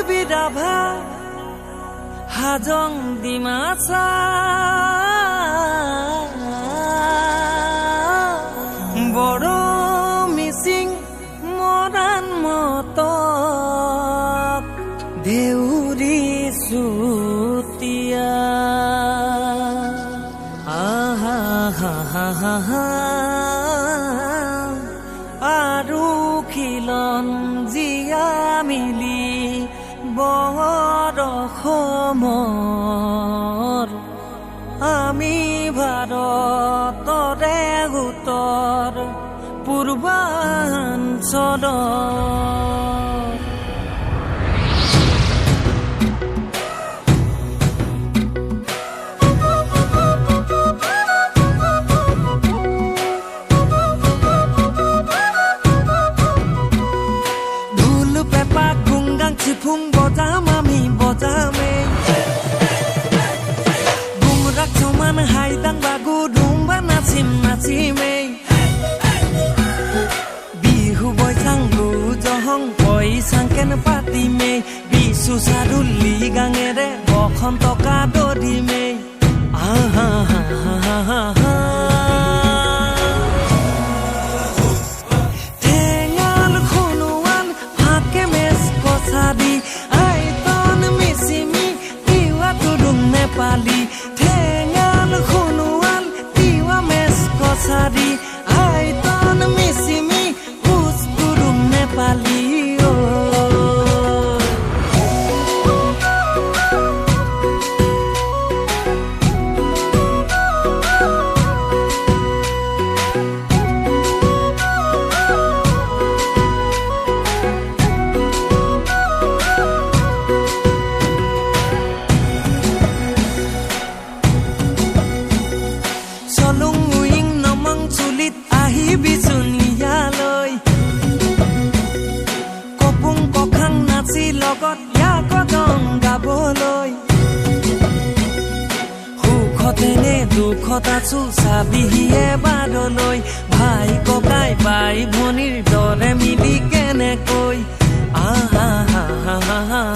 বিৰাভা হাজং ডিমাচা বড় মিচিং মৰাণ মতক দেউৰী চুতীয়া আহা হা হা হা হা আৰু খিলন জীয়া মিলি বৰ অসমৰ আমি ভাৰতৰে উত্তৰ পূৰ্বাঞ্চলৰ চিফুং বজাম আমি বজামে গুমৰাক সমান হাইদাং বাগু ডুম্বা নাচিম নাচিমে বিহু বৈচাংগু জহং পইচাংকেন পাতিমে বিচু চাৰুলি গাঙেৰে বসন্ত কাদৰিমে আহা হা হা হা হা আইতন মিচিমি তিৱা তুৰুং নেপালী ঠেঙাল খুনুৱাল তিৱা মেচ কছাৰী আইতন মিচিমি কোচ তুৰুং নেপালী লগত ইয়াকদং গাবলৈ সুখতেনে দুখত আছো চাবিহিয়ে বাৰলৈ ভাই ককাই বাই ভনীৰ দৰে মিলি কেনেকৈ আহা হা হা হা